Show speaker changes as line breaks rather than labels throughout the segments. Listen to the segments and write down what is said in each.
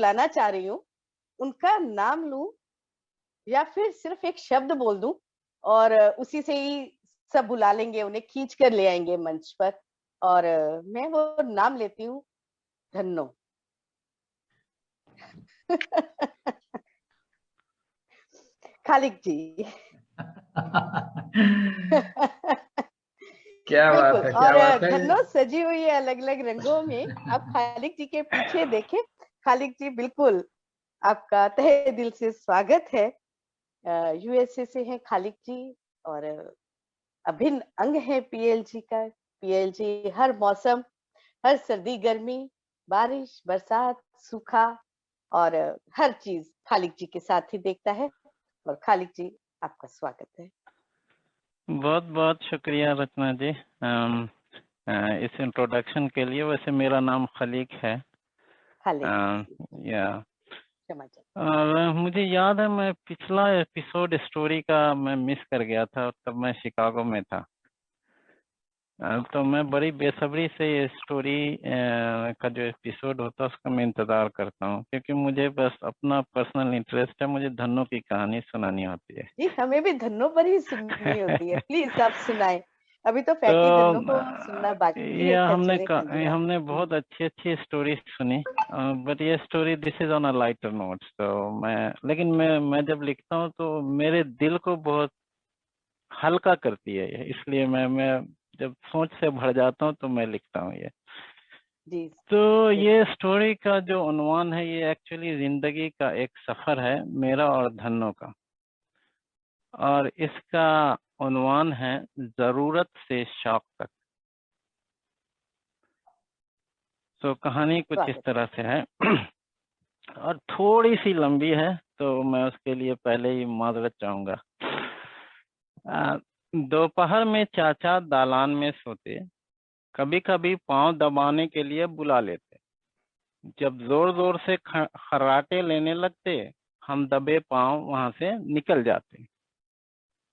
बुलाना चाह रही हूँ, उनका नाम लूं या फिर सिर्फ एक शब्द बोल दूं और उसी से ही सब बुला लेंगे, उन्हें खींच कर ले आएंगे मंच पर। और मैं वो नाम लेती हूँ, धन्नो। खालिक जी।
क्या बात
बिल्कुल।
है, क्या
और
बात है।
धन्नो सजी हुई है अलग अलग रंगों में। आप खालिक जी के पीछे देखें। खालिक जी, बिल्कुल आपका तहे दिल से स्वागत है। यूएसए से हैं खालिक जी, और अभिन्न अंग है पीएलजी का। पीएलजी हर मौसम, हर सर्दी गर्मी, बारिश बरसात, सूखा और हर चीज खालिक जी के साथ ही देखता है। और खालिक जी, आपका स्वागत है।
बहुत बहुत शुक्रिया रचना जी, इस इंट्रोडक्शन के लिए। वैसे मेरा नाम खलीक है।
खालिक
या
क्षमा चाहती
और मुझे याद है, मैं पिछला एपिसोड स्टोरी का मैं मिस कर गया था, तब मैं शिकागो में था। तो मैं बड़ी बेसब्री से ये स्टोरी का जो एपिसोड होता है उसका मैं इंतज़ार करता हूँ, क्योंकि मुझे बस अपना पर्सनल इंटरेस्ट है, मुझे धन्नो की कहानी सुनानी होती है।
जी, हमें भी धन्नो पर ही सुननी होती है। प्लीज आप सुनाएं। अभी तो
तो
फैटी धन्नो को सुनना बाकी है,
ये
खंजरे खंजीरा।
हमने बहुत अच्छी अच्छी स्टोरी सुनी, बट ये story this is on a lighter note. तो लेकिन मैं जब लिखता हूँ तो मेरे दिल को बहुत हल्का करती है ये, इसलिए मैं जब सोच से भर जाता हूँ तो मैं लिखता हूँ ये।
जी
तो ये
बिल्कुल।
स्टोरी का जो उन्वान है, ये एक्चुअली जिंदगी का एक सफर है, मेरा और धन्नो का। और इसका उन्वान है जरूरत से शौक तक। तो कहानी कुछ इस
स्वागत है।
तरह से है और थोड़ी सी लंबी है, तो मैं उसके लिए पहले ही माजरत चाहूंगा। दोपहर में चाचा दालान में सोते, कभी कभी पांव दबाने के लिए बुला लेते। जब जोर जोर से खर्राटे लेने लगते, हम दबे पांव वहां से निकल जाते।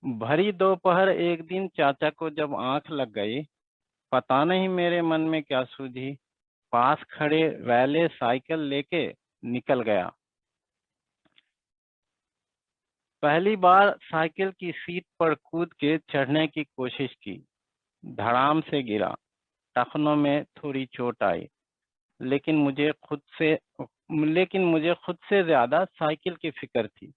भरी दोपहर एक दिन चाचा को जब आंख लग गई, पता नहीं मेरे मन में क्या सूझी, पास खड़े वैले साइकिल लेके निकल गया। पहली बार साइकिल की सीट पर कूद के चढ़ने की कोशिश की, धड़ाम से गिरा, टखनों में थोड़ी चोट आई, लेकिन मुझे खुद से ज्यादा साइकिल की फिक्र थी।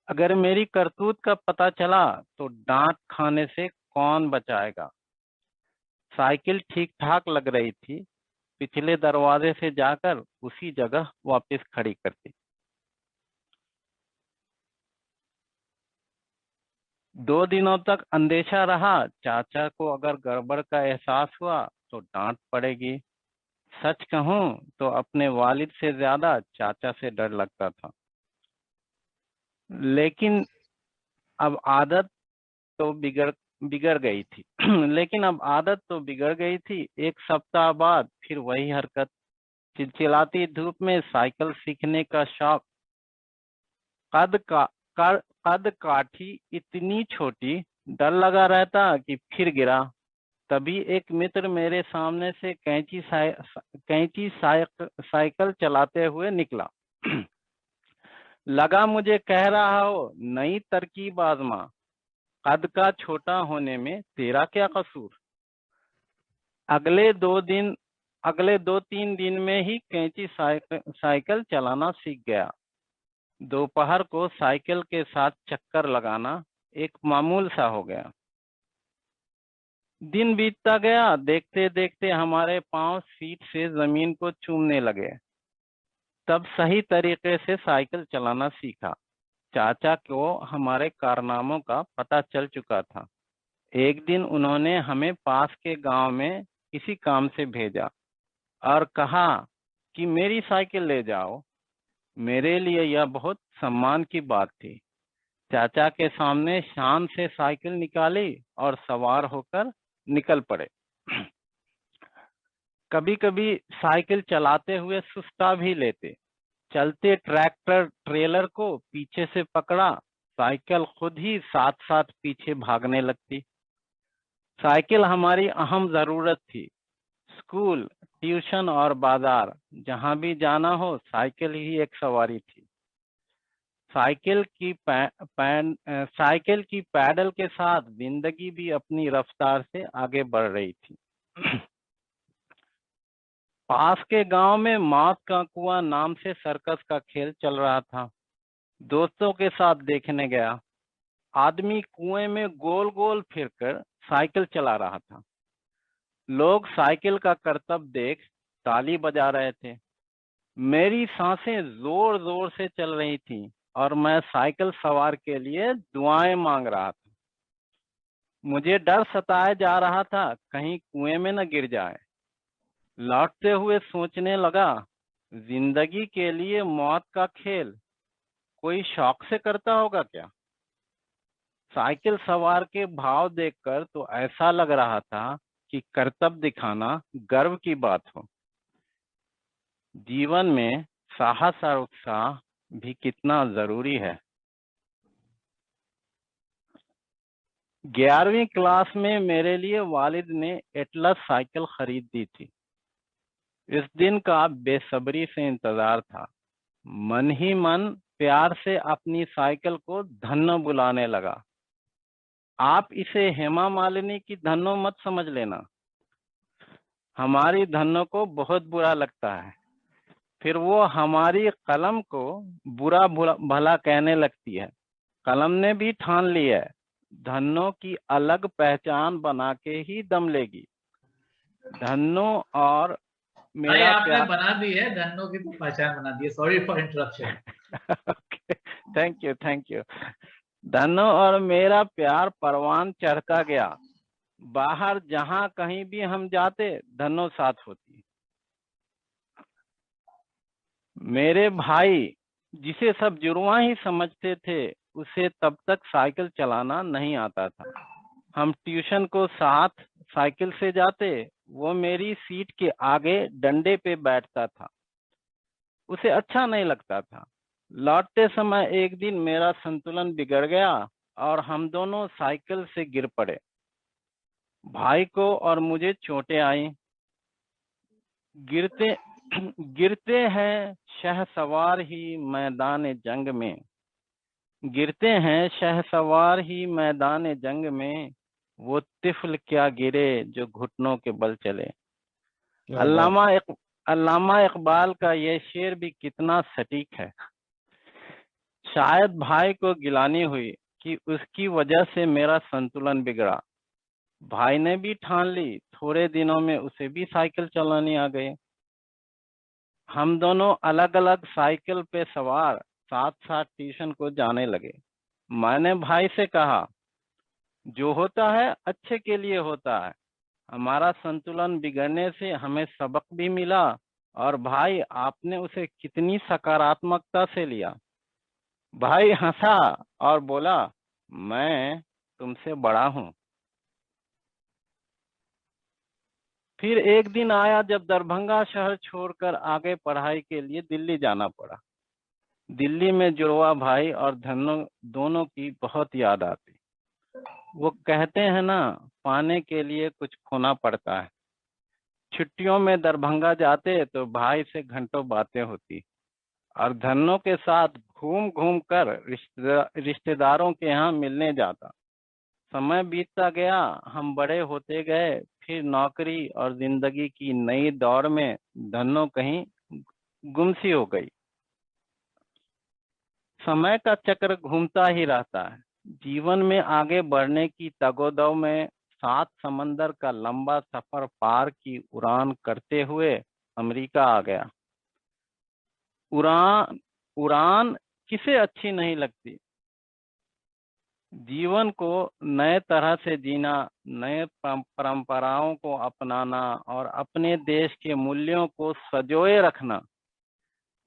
अगर मेरी करतूत का पता चला तो डांट खाने से कौन बचाएगा। साइकिल ठीक ठाक लग रही थी, पिछले दरवाजे से जाकर उसी जगह वापस खड़ी कर दी। 2 दिनों तक अंदेशा रहा, चाचा को अगर गड़बड़ का एहसास हुआ तो डांट पड़ेगी। सच कहूं तो अपने वालिद से ज्यादा चाचा से डर लगता था। लेकिन अब आदत तो बिगड़ गई थी। लेकिन अब आदत तो बिगड़ गई थी। 1 सप्ताह बाद फिर वही हरकत, चिलचिलाती धूप में साइकिल सीखने का शौक। कद का कद काठी इतनी छोटी, डर लगा रहता कि फिर गिरा। तभी एक मित्र मेरे सामने से साइकिल चलाते हुए निकला। लगा मुझे कह रहा हो, नई तरकीब आजमा, कद का छोटा होने में तेरा क्या कसूर। अगले 2-3 दिन में ही साइकिल चलाना सीख गया। दोपहर को साइकिल के साथ चक्कर लगाना एक मामूल सा हो गया। दिन बीतता गया, देखते देखते हमारे पांव सीट से जमीन को चूमने लगे। तब सही तरीके से साइकिल चलाना सीखा। चाचा को हमारे कारनामों का पता चल चुका था। एक दिन उन्होंने हमें पास के गांव में किसी काम से भेजा और कहा कि मेरी साइकिल ले जाओ। मेरे लिए यह बहुत सम्मान की बात थी। चाचा के सामने शान से साइकिल निकाली और सवार होकर निकल पड़े। कभी कभी साइकिल चलाते हुए सुस्ता भी लेते। चलते ट्रैक्टर ट्रेलर को पीछे से पकड़ा, साइकिल खुद ही साथ साथ पीछे भागने लगती। साइकिल हमारी अहम जरूरत थी। स्कूल, ट्यूशन और बाजार, जहां भी जाना हो साइकिल ही एक सवारी थी। साइकिल की पैडल के साथ जिंदगी भी अपनी रफ्तार से आगे बढ़ रही थी। पास के गांव में मौत का कुआं नाम से सर्कस का खेल चल रहा था। दोस्तों के साथ देखने गया। आदमी कुएं में गोल गोल फिरकर साइकिल चला रहा था। लोग साइकिल का करतब देख ताली बजा रहे थे। मेरी सांसें जोर जोर से चल रही थीं और मैं साइकिल सवार के लिए दुआएं मांग रहा था। मुझे डर सताया जा रहा था कहीं कुएं में न गिर जाए। लौटते हुए सोचने लगा, जिंदगी के लिए मौत का खेल कोई शौक से करता होगा क्या? साइकिल सवार के भाव देखकर तो ऐसा लग रहा था कि करतब दिखाना गर्व की बात हो। जीवन में साहस और उत्साह भी कितना जरूरी है। 11वीं क्लास में मेरे लिए वालिद ने एटलस साइकिल खरीद दी थी। इस दिन का बेसब्री से इंतजार था। मन ही मन प्यार से अपनी साइकिल को धन्नो बुलाने लगा। आप इसे हेमा मालिनी की धन्नो मत समझ लेना। हमारी धन्नो को बहुत बुरा लगता है। फिर वो हमारी कलम को बुरा भला कहने लगती है। कलम ने भी ठान ली है, धन्नो की अलग पहचान बना के ही दम लेगी। धन्नो और मेरा
आपने
प्यार
बना दी है, धन्नो की तो पहचान बना दी है। Sorry for interruption.
Thank you. Dhanno और मेरा प्यार परवान चढ़ता गया। बाहर जहां कहीं भी हम जाते धन्नो साथ होती। मेरे भाई, जिसे सब जुड़वा ही समझते थे, उसे तब तक साइकिल चलाना नहीं आता था। हम ट्यूशन को साथ साइकिल से जाते। वो मेरी सीट के आगे डंडे पे बैठता था। उसे अच्छा नहीं लगता था। लौटते समय एक दिन मेरा संतुलन बिगड़ गया और हम दोनों साइकिल से गिर पड़े। भाई को और मुझे चोटें आई। गिरते हैं शहसवार ही मैदान जंग में। गिरते हैं शहसवार ही मैदान जंग में। वो तिफल क्या गिरे जो घुटनों के बल चले। अल्लामा इकबाल का ये शेर भी कितना सटीक है। शायद भाई को गिलानी हुई कि उसकी वजह से मेरा संतुलन बिगड़ा। भाई ने भी ठान ली। थोड़े दिनों में उसे भी साइकिल चलानी आ गई। हम दोनों अलग अलग साइकिल पे सवार साथ साथ ट्यूशन को जाने लगे। मैंने भाई से कहा, जो होता है अच्छे के लिए होता है। हमारा संतुलन बिगड़ने से हमें सबक भी मिला और भाई आपने उसे कितनी सकारात्मकता से लिया। भाई हंसा और बोला, मैं तुमसे बड़ा हूं। फिर एक दिन आया जब दरभंगा शहर छोड़कर आगे पढ़ाई के लिए दिल्ली जाना पड़ा। दिल्ली में जुड़वा भाई और धन्नो दोनों की बहुत याद आती। वो कहते हैं ना, पाने के लिए कुछ खोना पड़ता है। छुट्टियों में दरभंगा जाते तो भाई से घंटों बातें होती और धन्नो के साथ घूम घूम कर रिश्तेदारों के यहाँ मिलने जाता। समय बीतता गया, हम बड़े होते गए। फिर नौकरी और जिंदगी की नई दौड़ में धन्नो कहीं गुमसी हो गई। समय का चक्र घूमता ही रहता है। जीवन में आगे बढ़ने की तगोदौ में 7 समंदर का लंबा सफर पार की उड़ान करते हुए अमेरिका आ गया। उड़ान किसे अच्छी नहीं लगती। जीवन को नए तरह से जीना, नए परंपराओं को अपनाना और अपने देश के मूल्यों को सजोए रखना,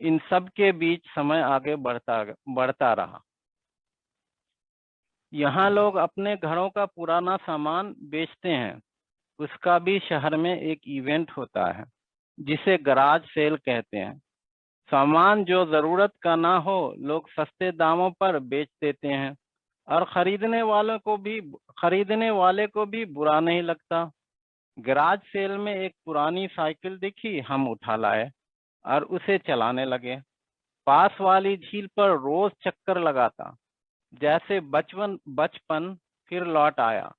इन सब के बीच समय आगे बढ़ता रहा। यहाँ लोग अपने घरों का पुराना सामान बेचते हैं। उसका भी शहर में एक इवेंट होता है जिसे गराज सेल कहते हैं। सामान जो जरूरत का ना हो लोग सस्ते दामों पर बेच देते हैं और खरीदने वाले को भी बुरा नहीं लगता। गैराज सेल में एक पुरानी साइकिल दिखी, हम उठा लाए और उसे चलाने लगे। पास वाली झील पर रोज चक्कर लगाता, जैसे बचपन फिर लौट आया।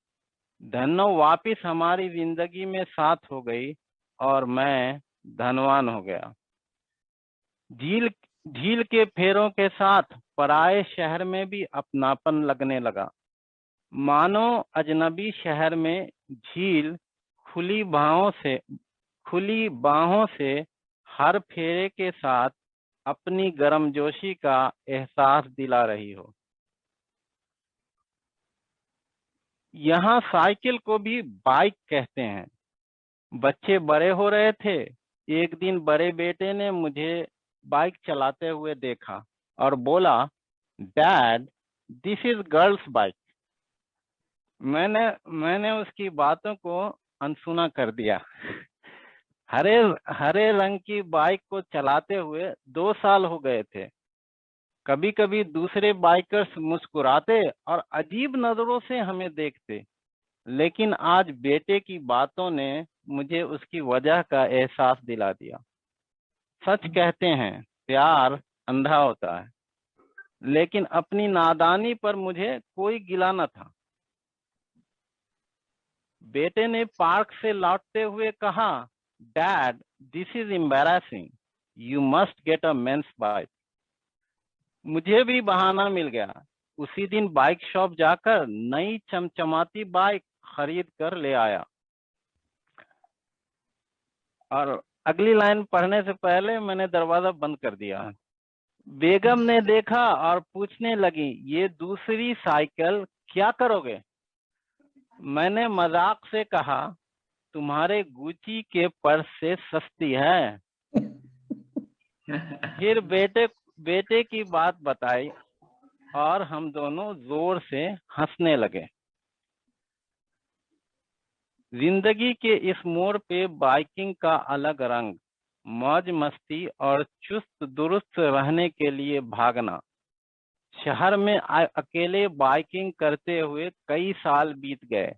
धनो वापिस हमारी जिंदगी में साथ हो गई और मैं धनवान हो गया। झील के फेरों के साथ पराये शहर में भी अपनापन लगने लगा। मानो अजनबी शहर में झील खुली बाहों से हर फेरे के साथ अपनी गर्मजोशी का एहसास दिला रही हो। यहाँ साइकिल को भी बाइक कहते हैं। बच्चे बड़े हो रहे थे। एक दिन बड़े बेटे ने मुझे बाइक चलाते हुए देखा और बोला, dad, this is girls bike. मैंने उसकी बातों को अनसुना कर दिया। हरे रंग की बाइक को चलाते हुए 2 साल हो गए थे। कभी कभी दूसरे बाइकर्स मुस्कुराते और अजीब नजरों से हमें देखते, लेकिन आज बेटे की बातों ने मुझे उसकी वजह का एहसास दिला दिया। सच कहते हैं, प्यार अंधा होता है, लेकिन अपनी नादानी पर मुझे कोई गिला न था। बेटे ने पार्क से लौटते हुए कहा, dad, this is embarrassing, you must get a men's bike. मुझे भी बहाना मिल गया। उसी दिन बाइक शॉप जाकर नई चमचमाती बाइक खरीद कर ले आया। और अगली लाइन पढ़ने से पहले मैंने दरवाजा बंद कर दिया। बेगम ने देखा और पूछने लगी, ये दूसरी साइकिल क्या करोगे? मैंने मजाक से कहा, तुम्हारे गुची के पर्स से सस्ती है। फिर बेटे की बात बताई और हम दोनों जोर से हंसने लगे। जिंदगी के इस मोड़ पे बाइकिंग का अलग रंग, मौज मस्ती और चुस्त दुरुस्त रहने के लिए भागना। शहर में अकेले बाइकिंग करते हुए कई साल बीत गए।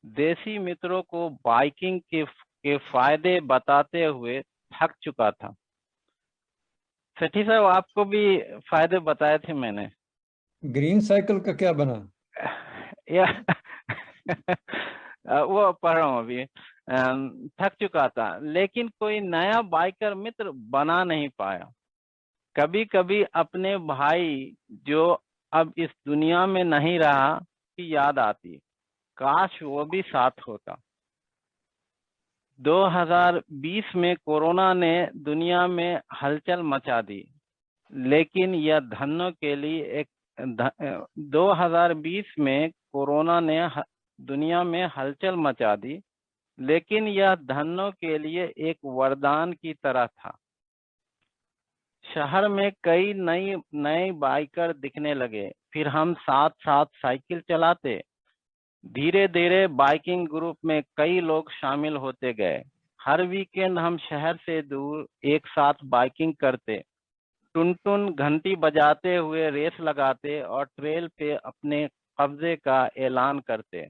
देसी मित्रों को बाइकिंग के फायदे बताते हुए थक चुका था। सेठी साहब, आपको भी फायदे बताए थे मैंने।
ग्रीन साइकिल का क्या बना?
वो पढ़ रहा हूँ अभी। थक चुका था, लेकिन कोई नया बाइकर मित्र बना नहीं पाया। कभी कभी अपने भाई जो अब इस दुनिया में नहीं रहा की याद आती, काश वो भी साथ होता। 2020 में कोरोना ने दुनिया में हलचल मचा दी, लेकिन यह धन्यों के लिए 2020 में कोरोना ने दुनिया में हलचल मचा दी, लेकिन यह धन्यों के लिए एक वरदान की तरह था। शहर में कई नए बाइकर दिखने लगे, फिर हम साथ साथ साइकिल चलाते। धीरे धीरे बाइकिंग ग्रुप में कई लोग शामिल होते गए। हर वीकेंड हम शहर से दूर एक साथ बाइकिंग करते, टुन घंटी बजाते हुए रेस लगाते और ट्रेल पे अपने कब्जे का ऐलान करते।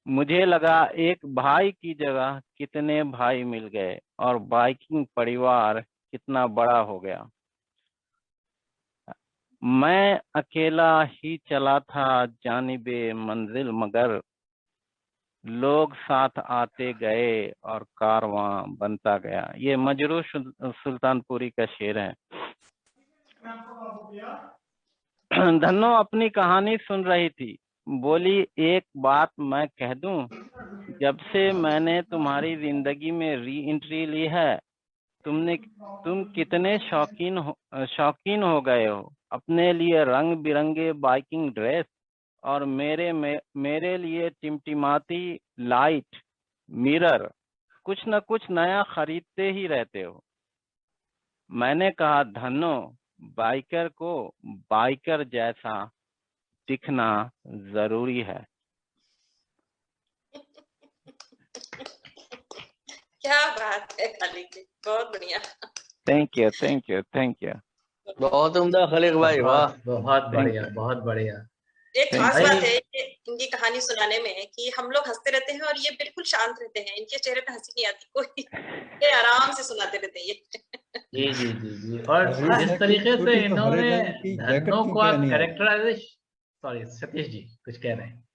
मुझे लगा एक भाई की जगह कितने भाई मिल गए और बाइकिंग परिवार कितना बड़ा हो गया। मैं अकेला ही चला था जानिबे मंजिल, मगर लोग साथ आते गए और कारवां बनता गया। ये मजरू सुल्तानपुरी का शेर है। धन्नो अपनी कहानी सुन रही थी, बोली, एक बात मैं कह दूं, जब से मैंने तुम्हारी जिंदगी में री एंट्री ली है, तुम कितने शौकीन हो गए हो। अपने लिए रंग बिरंगे बाइकिंग ड्रेस और मेरे लिए टिमटिमाती लाइट, मिरर, कुछ न कुछ नया खरीदते ही रहते हो। मैंने कहा, धन्नो, बाइकर को बाइकर जैसा दिखना जरूरी है।
क्या बात है खालिक जी, बहुत बढ़िया।
Thank you, thank you, thank you.
बहुत उम्दा खलीक भाई, वाह।
बहुत बढ़िया,
you.
बहुत बढ़िया।
एक खास
भाई-
बात है कि इनकी कहानी सुनाने में कि हम लोग हंसते रहते हैं और ये बिल्कुल शांत रहते हैं, इनके चेहरे पे हंसी नहीं आती कोई, ये आराम से सुनाते रहते हैं ये।
जी जी जी जी। और
हरी
जिस
साइकिल
तरीके से
छोटी तो हरे
इन्होंने
रंग की जैकेट
धन्नों
क्यों
को आप
पहनी है?
कैरेक्टराइज, सॉरी सतीश जी कुछ कह रहे हैं।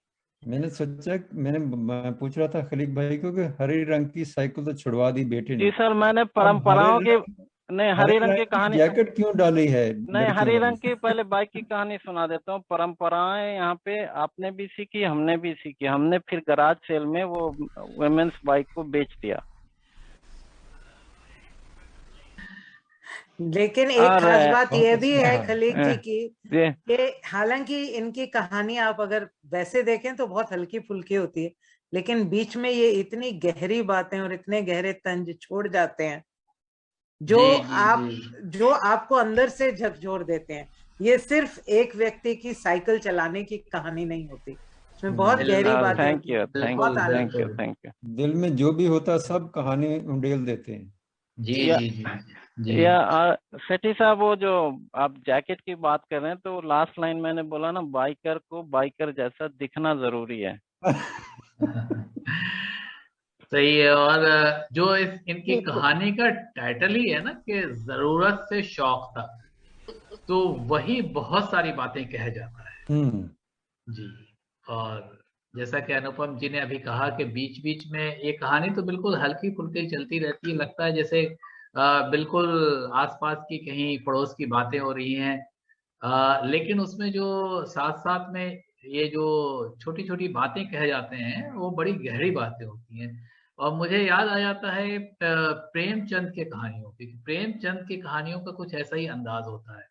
मैं पूछ रहा था खलीक भाई को कि हरे रंग की साइकिल तो छुड़वा दी बेटे
जी
ने,
सर, मैंने
अब
परंपराओं के नहीं,
हरे
हरी रंग की
रंग की
कहानी
जैकेट क्यों डाली है
नहीं,
लड़कियों
हरी रंग
वाली?
की पहले बाइक की कहानी सुना देता हूँ। परंपराएं यहाँ पे आपने भी सीखी, हमने भी सीखी। हमने फिर गराज सेल में वो वुमेन्स बाइक को बेच दिया।
लेकिन एक
और
खास बात
बहुत
यह भी
अच्छी
है
कहानी।
खलीक जी की,
ये
कि हालांकि इनकी कहानी आप अगर वैसे देखें तो बहुत हल्की फुल्की होती है, लेकिन बीच में ये इतनी गहरी बातें और इतने गहरे तंज छोड़ जाते हैं जो
जी जी
आप
जी।
जो आपको अंदर से झकझोर देते हैं। ये सिर्फ एक व्यक्ति की साइकिल चलाने की कहानी नहीं होती, इसमें बहुत गहरी बातें
थैंक
होती
यू,
हैं।
थैंक
बहुत
यू,
आनंद
थैंक यू,
बिल्कुल।
Thank you.
दिल में जो भी होता सब कहानी उंडेल देते हैं।
जी
या
जी जी जी।
या सेठी साहब, वो जो आप जैकेट की बात कर रहे हैं, तो लास्ट लाइन मैंने बोला ना, बाइकर को बाइकर जैसा दिखना जरूरी है।
सही है। और जो इनकी
बिल्कुल।
कहानी का टाइटल ही है ना कि जरूरत से शौक था, तो वही बहुत सारी बातें कह जाता है।
हम्म।
जी। और जैसा कि अनुपम जी ने अभी कहा कि बीच बीच में ये कहानी तो बिल्कुल हल्की फुल्की चलती रहती है, लगता है जैसे बिल्कुल आसपास की कहीं पड़ोस की बातें हो रही हैं। लेकिन उसमें जो साथ साथ में ये जो छोटी छोटी बातें कहे जाते हैं वो बड़ी गहरी बातें होती हैं। और मुझे याद आ जाता है प्रेमचंद के कहानियों की। प्रेमचंद की कहानियों का कुछ ऐसा ही अंदाज होता है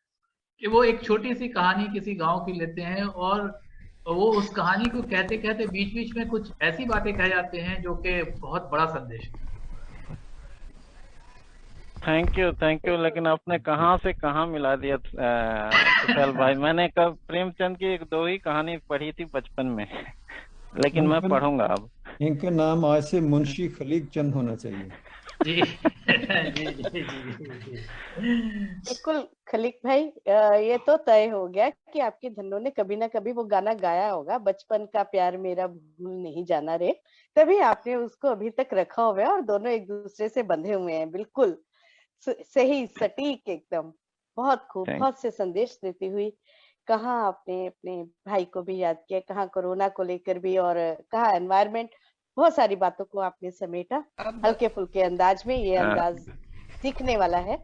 कि वो एक छोटी सी कहानी किसी गांव की लेते हैं, और वो उस कहानी को कहते कहते बीच बीच में कुछ ऐसी बातें कह जाते हैं जो कि बहुत बड़ा संदेश है।
Thank you, thank you. लेकिन आपने कहाँ से कहाँ मिला दिया कुशल भाई। मैंने कब प्रेमचंद की एक दो ही कहानी पढ़ी थी बचपन में, लेकिन मैं पढ़ूंगा अब।
इनका नाम आज से मुंशी खलीक चंद होना चाहिए।
जी जी जी जी जी।
बिल्कुल खलीक भाई, ये तो तय हो गया कि आपकी धन्नो ने कभी ना कभी वो गाना गाया होगा, बचपन का प्यार मेरा भूल नहीं जाना रे, तभी आपने उसको अभी तक रखा हुआ है और दोनों एक दूसरे से बंधे हुए हैं। बिल्कुल सही, सटीक एकदम। बहुत खूब,
थैंक
बहुत से संदेश देती हुई। कहाँ आपने अपने भाई को भी याद किया, कहाँ कोरोना को लेकर भी, और कहाँ एनवायरमेंट, बहुत सारी बातों को आपने समेटा हल्के फुल्के अंदाज में। ये अंदाज सीखने वाला है,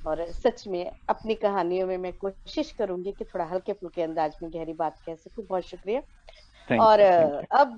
और सच में अपनी कहानियों में मैं कोशिश करूंगी कि थोड़ा हल्के फुल्के अंदाज में गहरी बात कह सकूं। बहुत शुक्रिया।
थैंक
और
यू, थैंक यू।
अब